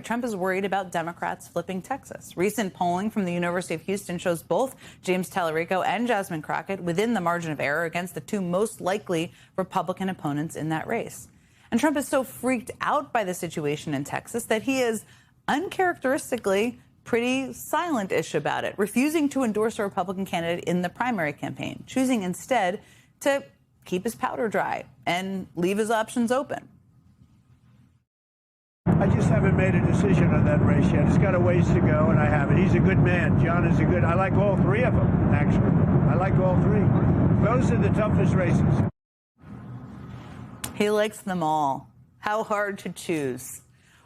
Trump is worried about Democrats flipping Texas. Recent polling from the University of Houston shows both James Tallarico and Jasmine Crockett within the margin of error against the two most likely Republican opponents in that race. And Trump is so freaked out by the situation in Texas that he is uncharacteristically pretty silent-ish about it, refusing to endorse a Republican candidate in the primary campaign, choosing instead to keep his powder dry and leave his options open. I just haven't made a decision on that race yet. It's got a ways to go, and I haven't. He's a good man. John is a good. I like all three of them, actually. I like all three. Those are the toughest races. He likes them all. How hard to choose.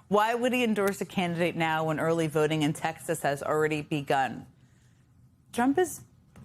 Why would he endorse a candidate now when early voting in Texas has already begun? Trump is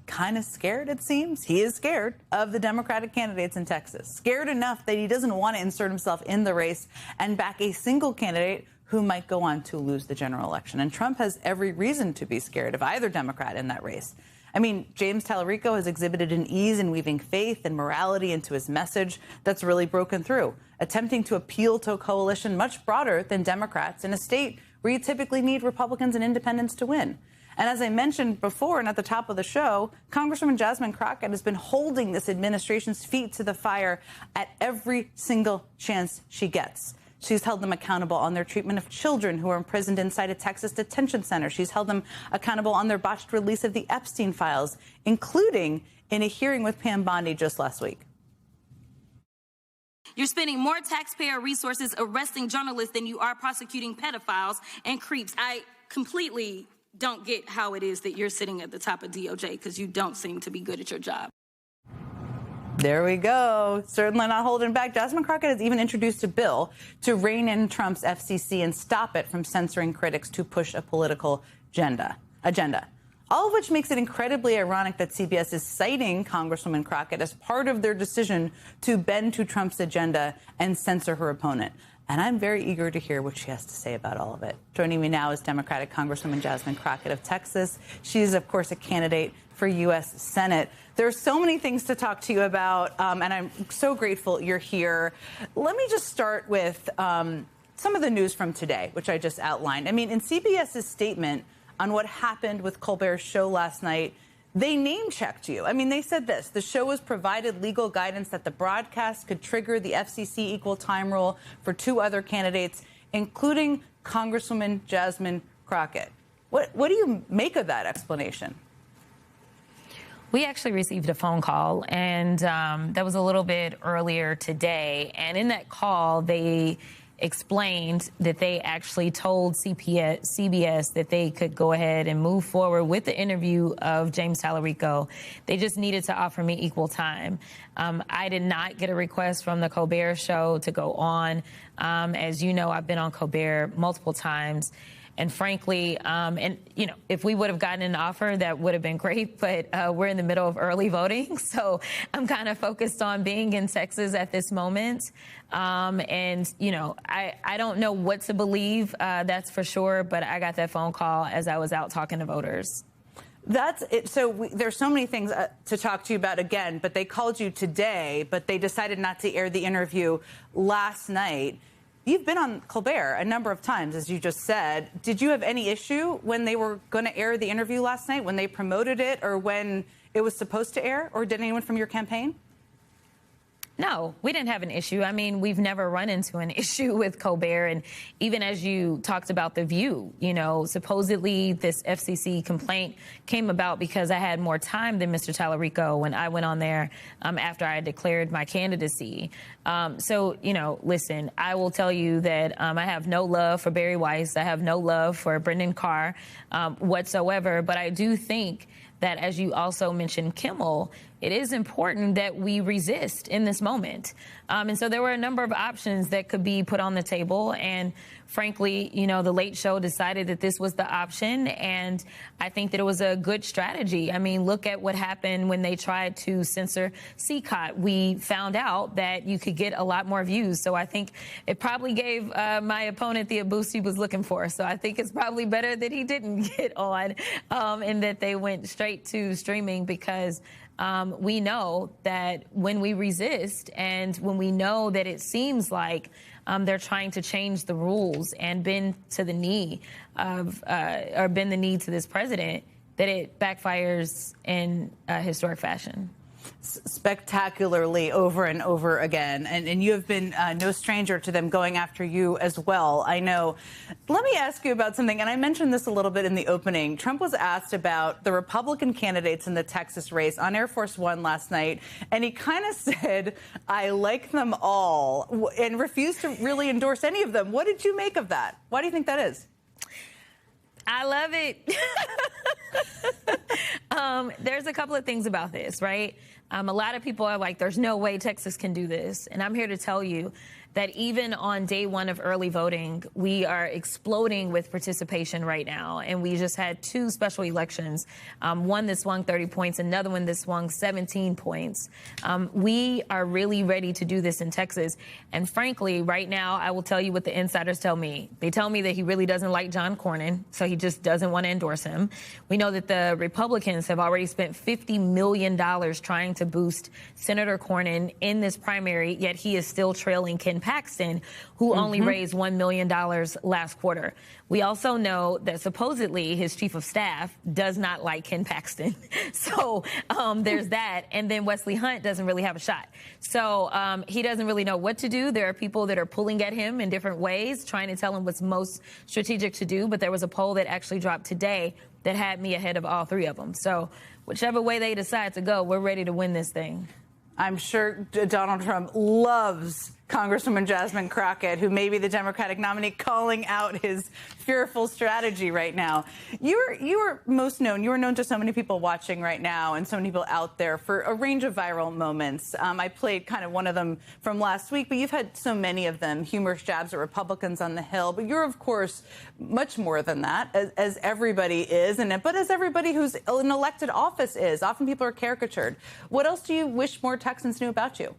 kind of scared, it seems. He is scared of the Democratic candidates in Texas. Scared enough that he doesn't want to insert himself in the race and back a single candidate who might go on to lose the general election. And Trump has every reason to be scared of either Democrat in that race. I mean, James Tallarico has exhibited an ease in weaving faith and morality into his message that's really broken through, attempting to appeal to a coalition much broader than Democrats in a state where you typically need Republicans and independents to win. And as I mentioned before and at the top of the show, Congresswoman Jasmine Crockett has been holding this administration's feet to the fire at every single chance she gets. She's held them accountable on their treatment of children who are imprisoned inside a Texas detention center. She's held them accountable on their botched release of the Epstein files, including in a hearing with Pam Bondi just last week. You're spending more taxpayer resources arresting journalists than you are prosecuting pedophiles and creeps. I completely don't get how it is that you're sitting at the top of DOJ, because you don't seem to be good at your job. There we go. Certainly not holding back. Jasmine Crockett has even introduced a bill to rein in Trump's FCC and stop it from censoring critics to push a political agenda. All of which makes it incredibly ironic that CBS is citing Congresswoman Crockett as part of their decision to bend to Trump's agenda and censor her opponent. And I'm very eager to hear what she has to say about all of it. Joining me now is Democratic Congresswoman Jasmine Crockett of Texas. She is, of course, a candidate for U.S. Senate. There are so many things to talk to you about, and I'm so grateful you're here. Let me just start with some of the news from today, which I just outlined. I mean, in CBS's statement on what happened with Colbert's show last night, they name-checked you. I mean, they said this: the show was provided legal guidance that the broadcast could trigger the FCC equal time rule for two other candidates, including Congresswoman Jasmine Crockett. What do you make of that explanation? We actually received a phone call, and that was a little bit earlier today. And in that call, they explained that they actually told CBS that they could go ahead and move forward with the interview of James Tallarico. They just needed to offer me equal time. I did not get a request from the Colbert Show to go on. As you know, I've been on Colbert multiple times. And frankly, if we would have gotten an offer, that would have been great. But we're in the middle of early voting, so I'm kind of focused on being in Texas at this moment. I don't know what to believe, that's for sure. But I got that phone call as I was out talking to voters. That's it. So there's so many things to talk to you about again. But they called you today, but they decided not to air the interview last night. You've been on Colbert a number of times, as you just said. Did you have any issue when they were going to air the interview last night, when they promoted it, or when it was supposed to air? Or did anyone from your campaign? No, we didn't have an issue. I mean, we've never run into an issue with Colbert. And even as you talked about The View, supposedly this FCC complaint came about because I had more time than Mr. Tallarico when I went on there after I declared my candidacy. Listen, I will tell you that I have no love for Bari Weiss. I have no love for Brendan Carr whatsoever. But I do think that, as you also mentioned, Kimmel, it is important that we resist in this moment. And so there were a number of options that could be put on the table. And frankly, the Late Show decided that this was the option. And I think that it was a good strategy. I mean, look at what happened when they tried to censor CCOT. We found out that you could get a lot more views. So I think it probably gave my opponent the boost he was looking for. So I think it's probably better that he didn't get on and that they went straight to streaming, because we know that when we resist and when we know that it seems like they're trying to change the rules and bend the knee to this president, that it backfires in historic fashion. Spectacularly over and over again. And you have been no stranger to them going after you as well, I know. Let me ask you about something, and I mentioned this a little bit in the opening. Trump was asked about the Republican candidates in the Texas race on Air Force One last night, and he kind of said, I like them all, and refused to really endorse any of them. What did you make of that? Why do you think that is? I love it. There's a couple of things about this, right? A lot of people are like, there's no way Texas can do this. And I'm here to tell you that even on day one of early voting, we are exploding with participation right now. And we just had 2 special elections, one that swung 30 points, another one that swung 17 points. We are really ready to do this in Texas. And frankly, right now, I will tell you what the insiders tell me. They tell me that he really doesn't like John Cornyn, so he just doesn't want to endorse him. We know that the Republicans have already spent $50 million trying to boost Senator Cornyn in this primary, yet he is still trailing Ken Paxton, who only raised $1 million last quarter. We also know that supposedly his chief of staff does not like Ken Paxton. So there's that. And then Wesley Hunt doesn't really have a shot. So he doesn't really know what to do. There are people that are pulling at him in different ways, trying to tell him what's most strategic to do. But there was a poll that actually dropped today that had me ahead of all 3 of them. So whichever way they decide to go, we're ready to win this thing. I'm sure Donald Trump loves Congresswoman Jasmine Crockett, who may be the Democratic nominee, calling out his fearful strategy right now. You are most known. You are known to so many people watching right now and so many people out there for a range of viral moments. I played kind of one of them from last week, but you've had so many of them, humorous jabs at Republicans on the Hill. But you're, of course, much more than that, as everybody is, but as everybody who's in elected office is. Often people are caricatured. What else do you wish more Texans knew about you?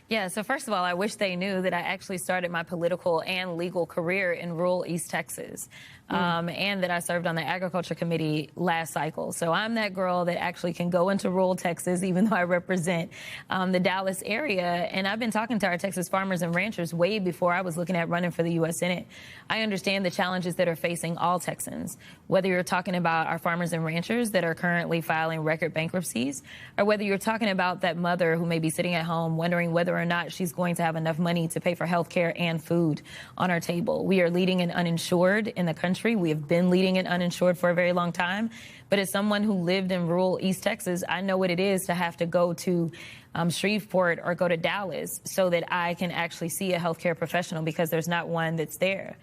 Yeah, so first of all, I wish they knew that I actually started my political and legal career in rural East Texas, and that I served on the Agriculture Committee last cycle. So I'm that girl that actually can go into rural Texas, even though I represent the Dallas area. And I've been talking to our Texas farmers and ranchers way before I was looking at running for the U.S. Senate. I understand the challenges that are facing all Texans, whether you're talking about our farmers and ranchers that are currently filing record bankruptcies, or whether you're talking about that mother who may be sitting at home wondering whether or not she's going to have enough money to pay for health care and food on our table. We are leading in uninsured in the country. We have been leading in uninsured for a very long time. But as someone who lived in rural East Texas, I know what it is to have to go to Shreveport or go to Dallas so that I can actually see a healthcare professional because there's not one that's there.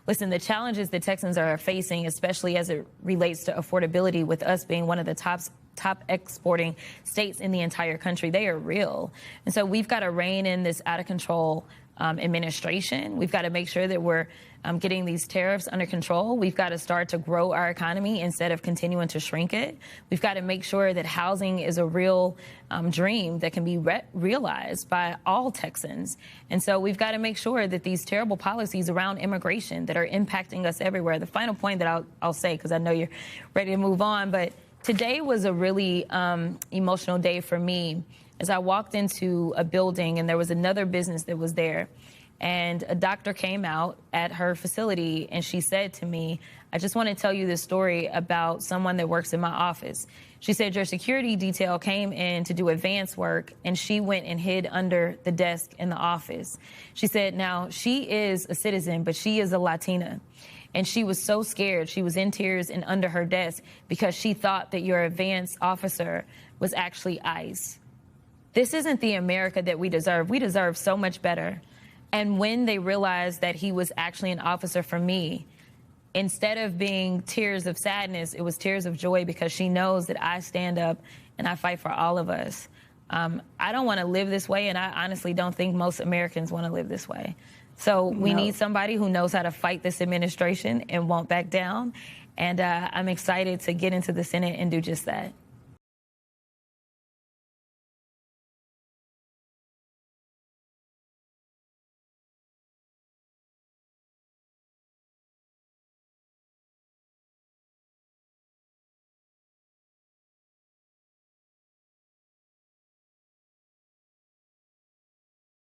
Listen, the challenges that Texans are facing, especially as it relates to affordability, with us being one of the top exporting states in the entire country, they are real. And so we've got to rein in this out of control administration. We've got to make sure that we're getting these tariffs under control. We've got to start to grow our economy instead of continuing to shrink it. We've got to make sure that housing is a real dream that can be realized by all Texans. And so we've got to make sure that these terrible policies around immigration that are impacting us everywhere. The final point that I'll say, because I know you're ready to move on, but today was a really emotional day for me as I walked into a building and there was another business that was there. And a doctor came out at her facility and she said to me, I just want to tell you this story about someone that works in my office. She said, your security detail came in to do advance work and she went and hid under the desk in the office. She said, now she is a citizen, but she is a Latina. And she was so scared. She was in tears and under her desk because she thought that your advance officer was actually ICE. This isn't the America that we deserve. We deserve so much better. And when they realized that he was actually an officer for me, instead of being tears of sadness, it was tears of joy because she knows that I stand up and I fight for all of us. I don't want to live this way, and I honestly don't think most Americans want to live this way. So we need somebody who knows how to fight this administration and won't back down. And I'm excited to get into the Senate and do just that.